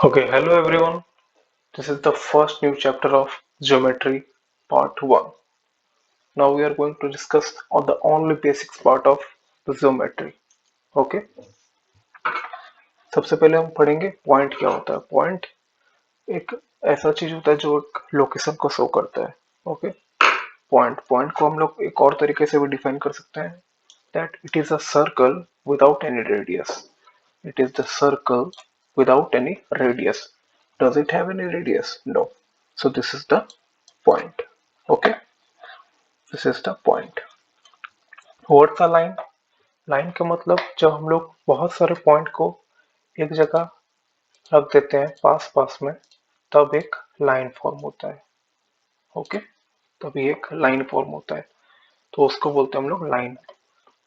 Okay, hello everyone. This is the first new chapter of Geometry Part 1. Now we are going to discuss on the only basics part of the geometry. Okay, सबसे पहले हम पढ़ेंगे point क्या होता है. Point एक ऐसा चीज होता है जो एक लोकेशन को शो करता है. ओके, पॉइंट पॉइंट को हम लोग एक और तरीके से भी डिफाइन कर सकते हैं that it is a circle without any radius. It is the circle without any radius. Does it have any radius? No. So this is the point. Okay, this is the point. What's a line? Line का मतलब जब हम लोग बहुत सारे point को एक जगह रख देते हैं पास पास में, तब एक लाइन फॉर्म होता है. ओके, तभी एक लाइन फॉर्म होता है, तो उसको बोलते हैं हम लोग लाइन.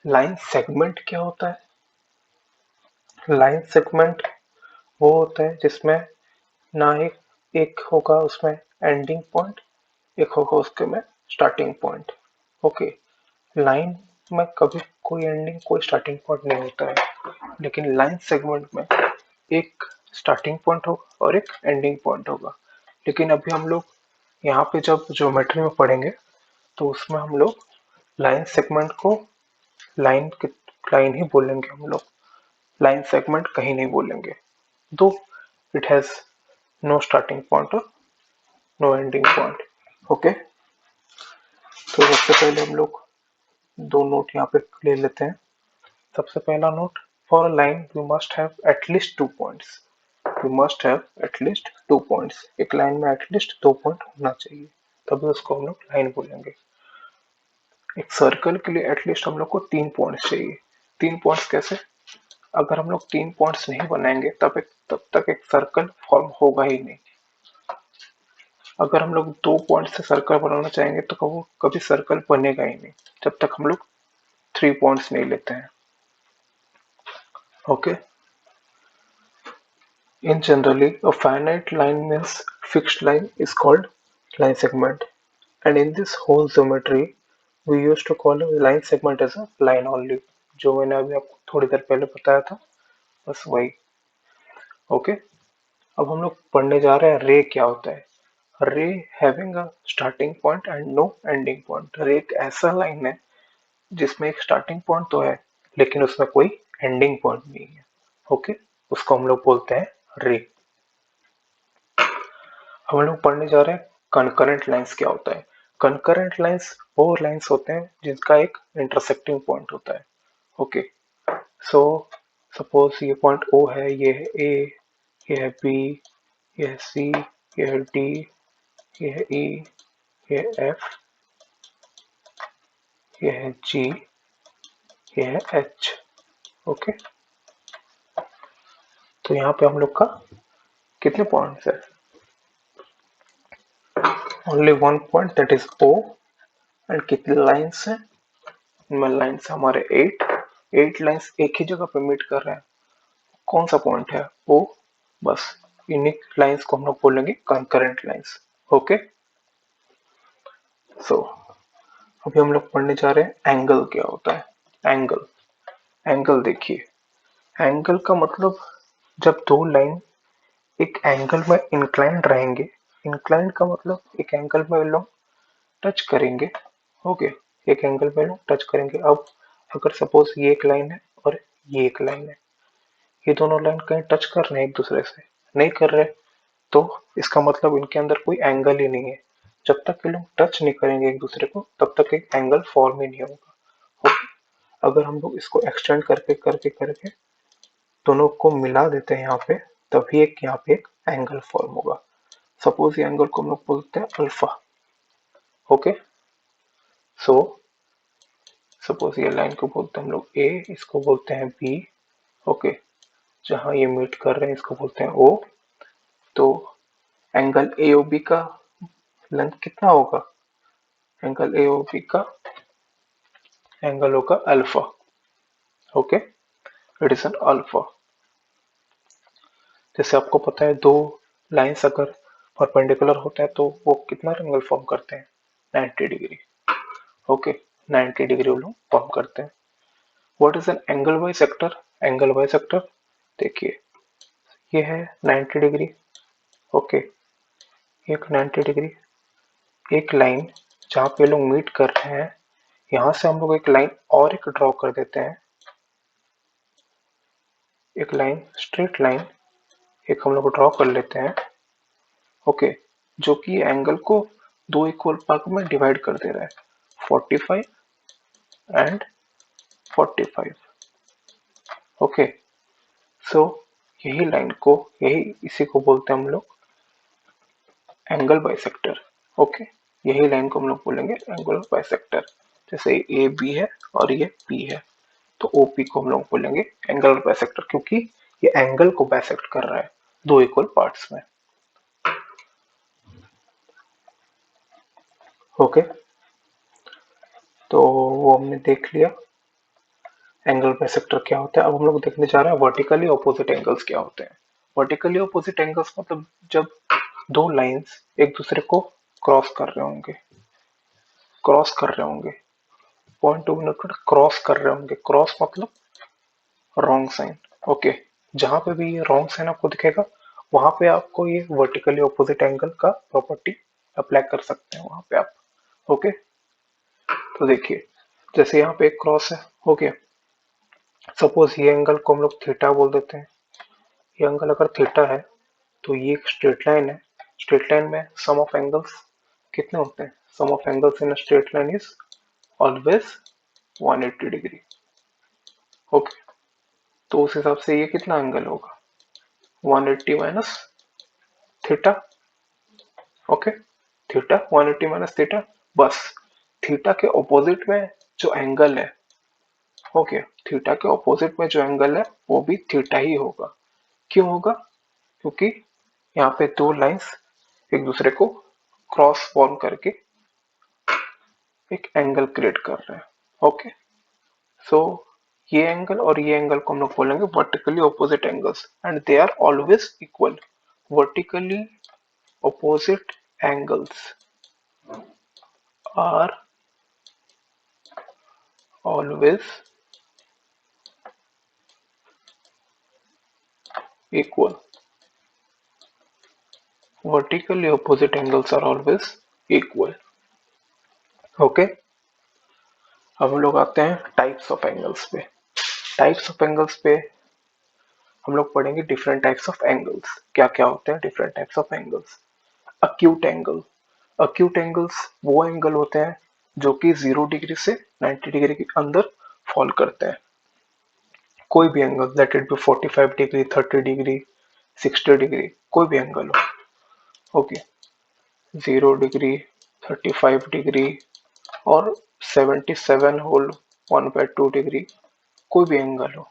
लाइन सेगमेंट क्या होता है? लाइन सेगमेंट वो होता है जिसमें ना एक एक होगा उसमें एंडिंग पॉइंट, एक होगा उसके में स्टार्टिंग पॉइंट. ओके, लाइन में कभी कोई एंडिंग कोई स्टार्टिंग पॉइंट नहीं होता है, लेकिन लाइन सेगमेंट में एक स्टार्टिंग पॉइंट होगा और एक एंडिंग पॉइंट होगा. लेकिन अभी हम लोग यहाँ पे जब ज्योमेट्री में पढ़ेंगे तो उसमें हम लोग लाइन सेगमेंट को लाइन लाइन ही बोलेंगे. हम लोग लाइन सेगमेंट कहीं नहीं बोलेंगे, though it has no starting point और नो एंडिंग पॉइंट. ओके, तो सबसे पहले हम लोग दो नोट यहाँ पे ले लेते हैं. सबसे पहला note, for a line you must have at least two points. You must have at least two points. एक लाइन में एटलीस्ट दो पॉइंट होना चाहिए, तभी उसको हम लोग लाइन बोलेंगे. एक सर्कल के लिए एटलीस्ट हम लोग को तीन पॉइंट्स चाहिए. तीन पॉइंट्स कैसे? अगर हम लोग तीन पॉइंट्स नहीं बनाएंगे तब तक एक सर्कल फॉर्म होगा ही नहीं. अगर हम लोग दो पॉइंट से सर्कल बनाना चाहेंगे तो वो कभी सर्कल बनेगा ही नहीं जब तक हम लोग थ्री पॉइंट्स नहीं लेते हैं. Okay, in generally a finite line means fixed line is called line segment, and in this whole geometry we used to call a line segment as a line only. जो मैंने अभी आपको थोड़ी देर पहले बताया था, बस वही. ओके, अब हम लोग पढ़ने जा रहे हैं रे क्या होता है. Ray having a starting point and no ending point. Ray एक ऐसा लाइन है जिसमें एक स्टार्टिंग पॉइंट तो है लेकिन उसमें कोई एंडिंग पॉइंट नहीं है. ओके, उसको हम लोग बोलते हैं रे. हम लोग पढ़ने जा रहे हैं कनकरेंट लाइंस क्या होता है. कनकरेंट लाइंस वो लाइंस होते हैं जिनका एक इंटरसेक्टिंग पॉइंट होता है. ओके, सो सपोज ये पॉइंट ओ है, ये है ए, ये है बी, ये है सी, ये है डी, ये है ई, ये है एफ, ये है जी, ये है एच. ओके, तो यहाँ पे हम लोग का कितने पॉइंट्स है? Only one point, that is O. And कितने लाइंस है? इनमें लाइंस हमारे एट. एट लाइंस एक ही जगह पे मीट कर रहे हैं. कौन सा पॉइंट है? ओ. बस इन्हीं लाइंस को हम लोग बोलेंगे कंकरेंट लाइंस. ओके, सो अभी हम लोग पढ़ने जा रहे हैं एंगल क्या होता है. एंगल, एंगल देखिए, एंगल का मतलब जब दो लाइन एक एंगल में इंक्लाइंड रहेंगे. इंक्लाइंड का मतलब एक एंगल में लोग टच करेंगे. ओके, एक एंगल में लोग टच करेंगे. अब अगर सपोज ये एक लाइन है और ये एक लाइन है, ये दोनों लाइन कहीं टच कर रहे हैं एक दूसरे से? नहीं कर रहे, तो इसका मतलब इनके अंदर कोई एंगल ही नहीं है. जब तक ये लोग टच नहीं करेंगे एक दूसरे को तब तक एक एंगल फॉर्म ही नहीं होगा. ओके, अगर हम लोग इसको एक्सटेंड करके करके करके दोनों को मिला देते हैं यहाँ पे, तभी एक यहाँ पे एक एंगल फॉर्म होगा. सपोज ये एंगल को हम लोग बोलते हैं अल्फा. ओके, सो सपोज ये लाइन को बोलते हैं हम लोग ए, इसको बोलते हैं बी. ओके, जहां ये मीट कर रहे हैं इसको बोलते हैं ओ. तो एंगल ए ओ बी का लेंथ कितना होगा? एंगल ए ओ बी का एंगल होगा alpha. Okay, it is an alpha. जैसे आपको पता है दो लाइंस अगर परपेंडिकुलर होते हैं तो वो कितना एंगल फॉर्म करते हैं? 90 डिग्री. ओके, 90 डिग्री वो लोग फॉर्म करते हैं. What is an angle by sector? Angle by sector देखिए, ये है 90 डिग्री। ओके, एक 90 डिग्री, एक लाइन जहाँ पे लोग मीट कर रहे हैं, यहाँ से हम लोग एक लाइन और एक ड्रॉ कर देते हैं, एक लाइन, स्ट्रेट लाइन एक हम लोग ड्रॉ कर लेते हैं। ओके, जो कि एंगल को दो इक्वल पार्ट में डिवाइड कर दे रहा है, 45 एंड 45। ओके, सो यही लाइन को, यही इसी को बोलते हैं हम लोग एंगल बाइसेक्टर। ओके, यही लाइन को हम लोग बोलेंगे एंगल बाइसेक्टर। जैसे ए बी है और ये पी है, तो ओपी को हम लोग बोलेंगे एंगल बाइसेक्टर, क्योंकि ये एंगल को बाइसेक्ट कर रहा है दो इक्वल पार्ट्स में। ओके, तो वो हमने देख लिया एंगल बाइसेक्टर क्या होता है। अब हम लोग देखने जा रहे हैं वर्टिकली ऑपोजिट एंगल्स क्या होते हैं। वर्टिकली ऑपोजिट एंगल्स मतलब जब दो लाइंस एक दूसरे को क्रॉस कर रहे होंगे, क्रॉस कर रहे होंगे, पॉइंट टू पॉइंट क्रॉस कर रहे होंगे। क्रॉस मतलब रॉन्ग साइन। ओके, जहां पे भी ये रॉन्ग साइन आपको दिखेगा, वहां पे आपको ये वर्टिकली ऑपोजिट एंगल का प्रॉपर्टी अप्लाई कर सकते हैं वहां पे आप। ओके, तो देखिए जैसे यहाँ पे एक क्रॉस है। ओके, सपोज ये एंगल को हम लोग थीटा बोल देते हैं। ये एंगल अगर थीटा है तो ये एक स्ट्रेट लाइन है। स्ट्रेट लाइन में सम ऑफ एंगल्स कितने होते हैं? Sum of angles in a straight line is always 180 degree. Okay, तो उस हिसाब से ये कितना एंगल होगा? 180 minus theta. Okay, theta 180 minus theta. बस थीटा के ऑपोजिट में जो एंगल है, ओके, थीटा के ऑपोजिट में जो एंगल है वो भी थीटा ही होगा। क्यों होगा? क्योंकि यहाँ पे दो लाइंस एक दूसरे को क्रॉस फॉर्म करके एक एंगल क्रिएट कर रहे हैं। ओके, सो ये एंगल और ये एंगल को हम लोग बोलेंगे vertically opposite angles and they are always equal. Vertically opposite angles are always equal. Vertically opposite angles are always equal. Okay, अब हम लोग आते हैं टाइप्स ऑफ एंगल्स पे। टाइप्स ऑफ एंगल्स पे हम लोग पढ़ेंगे डिफरेंट टाइप्स ऑफ एंगल्स, क्या क्या होते हैं different types of angles. Acute angle, acute angles वो एंगल होते हैं जो कि 0 डिग्री से 90 डिग्री के अंदर फॉल करते हैं। कोई भी angle, let it be 45 degree, 30 degree, 60 degree, कोई भी एंगल हो। ओके, 0 डिग्री, 35 डिग्री और 77 होल 1/2 डिग्री, कोई भी एंगल हो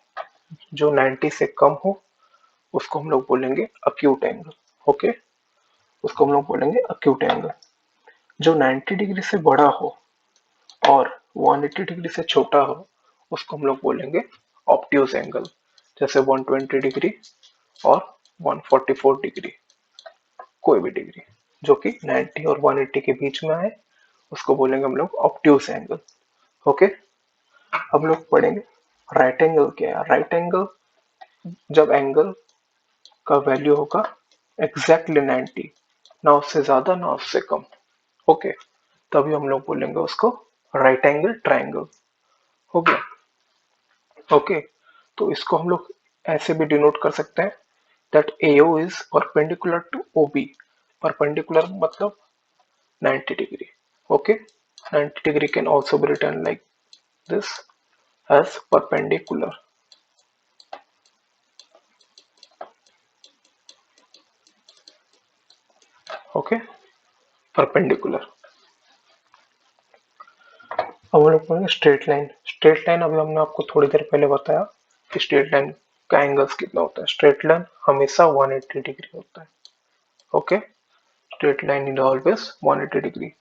जो 90 से कम हो, उसको हम लोग बोलेंगे अक्यूट एंगल। ओके, उसको हम लोग बोलेंगे अक्यूट एंगल। जो 90 डिग्री से बड़ा हो और 180 डिग्री से छोटा हो, उसको हम लोग बोलेंगे ऑब्ट्यूज एंगल। जैसे 120 डिग्री और 144 डिग्री, कोई भी डिग्री जो कि 90 और 180 के बीच में आए, उसको बोलेंगे हम लोग ऑब्ट्यूज एंगल। ओके, हम लोग पढ़ेंगे राइट एंगल क्या है। राइट एंगल जब एंगल का वैल्यू होगा एग्जैक्टली 90, ना उससे ज्यादा ना उससे कम। ओके, तभी हम लोग बोलेंगे उसको राइट एंगल ट्राइंगल। हो गया। ओके, तो इसको हम लोग ऐसे भी डिनोट कर सकते हैं that AO is perpendicular to OB। Perpendicular मतलब 90 degree. Okay, 90 degree can also be written like this as perpendicular. Okay, perpendicular. अब हम लोग पढ़ेंगे स्ट्रेट लाइन। स्ट्रेट लाइन अभी हमने आपको थोड़ी देर पहले बताया कि स्ट्रेट लाइन का एंगल्स कितना होता है। स्ट्रेट लाइन हमेशा 180 डिग्री होता है। Okay, straight line is always 180 degree.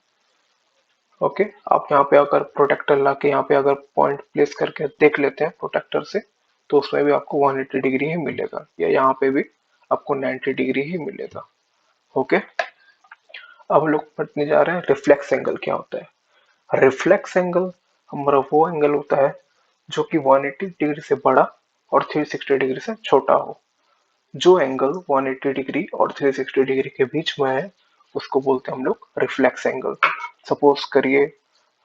Okay, आप यहाँ पे अगर प्रोटेक्टर ला के यहाँ पे अगर पॉइंट प्लेस करके देख लेते हैं प्रोटेक्टर से, तो उसमें भी आपको 180 डिग्री ही मिलेगा, या यहाँ पे भी आपको 90 डिग्री ही मिलेगा। ओके, अब हम लोग पढ़ने जा रहे हैं रिफ्लेक्स एंगल क्या होता है। रिफ्लेक्स एंगल हमारा वो एंगल होता है जो कि 180 डिग्री से बड़ा और 360 डिग्री से छोटा हो। जो एंगल 180 डिग्री और 360 डिग्री के बीच में है उसको बोलते हैं हम लोग रिफ्लेक्स एंगल। सपोज करिए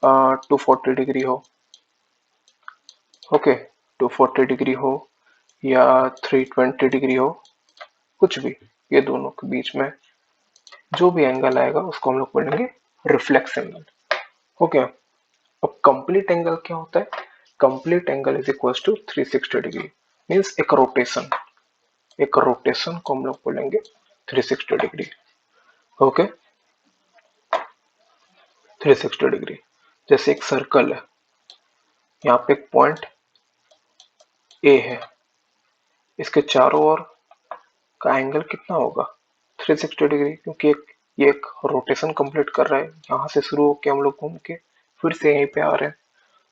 240 डिग्री हो, ओके, 240 डिग्री हो या 320 डिग्री हो, कुछ भी, ये दोनों के बीच में जो भी एंगल आएगा उसको हम लोग बोलेंगे रिफ्लेक्स एंगल। ओके, अब कंप्लीट एंगल क्या होता है? Complete angle is equal to 360 degree, means एक रोटेशन, एक रोटेशन को हम लोग बोलेंगे 360 डिग्री। Okay, 360 degree. जैसे एक सर्कल है, यहाँ पे एक पॉइंट ए है, इसके चारों ओर का एंगल कितना होगा? 360 डिग्री, क्योंकि ये एक रोटेशन कंप्लीट कर रहा है, यहाँ से शुरू होके हम लोग घूम के फिर से यहीं पे आ रहे हैं,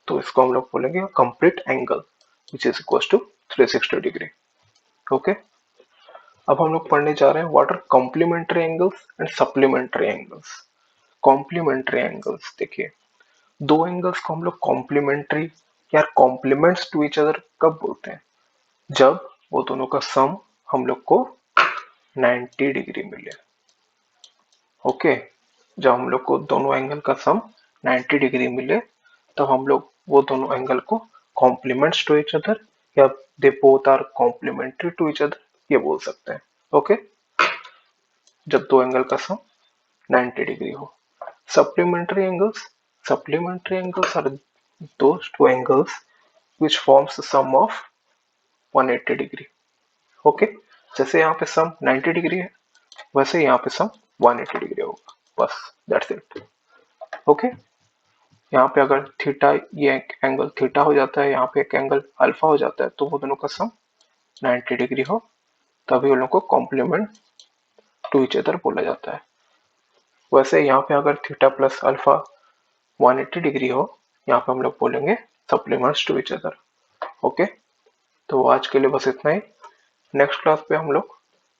तो इसको हम लोग बोलेंगे complete angle which is equal to 360 degree. Okay, अब हम लोग पढ़ने जा रहे हैं what are complementary angles and supplementary angles. Complementary angles, देखिए, दो एंगल्स को हम लोग कॉम्प्लीमेंट्री या कॉम्प्लीमेंट्स टू ईच अदर कब बोलते हैं? जब वो दोनों का सम हम लोग को 90 डिग्री मिले। ओके, जब हम लोग को दोनों एंगल का सम 90 डिग्री मिले तो हम लोग वो दोनों एंगल को कॉम्प्लीमेंट्स टू ईच अदर या they both are complementary to each other ये बोल सकते हैं। ओके, जब दो एंगल का सम 90 डिग्री हो। Supplementary angles, supplementary angles are those two angles which forms the sum of 180 degree. Okay, जैसे यहाँ पे सम 90 डिग्री है वैसे यहाँ पे सम 180 डिग्री होगा, बस दैट्स इट। ओके, यहाँ पे अगर थीटा, ये एक एंगल थीटा हो जाता है, यहाँ पे एक एंगल अल्फा हो जाता है, तो वो दोनों का सम 90 डिग्री हो तभी उन लोगों को कॉम्प्लीमेंट टू ईच अदर बोला जाता है। वैसे यहाँ पे अगर थीटा प्लस अल्फा 180 डिग्री हो, यहाँ पे हम लोग बोलेंगे supplements to each other. Okay, तो आज के लिए बस इतना ही। नेक्स्ट क्लास पे हम लोग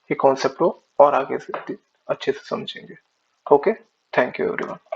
ये कॉन्सेप्ट को और आगे से अच्छे से समझेंगे। Okay, thank you everyone.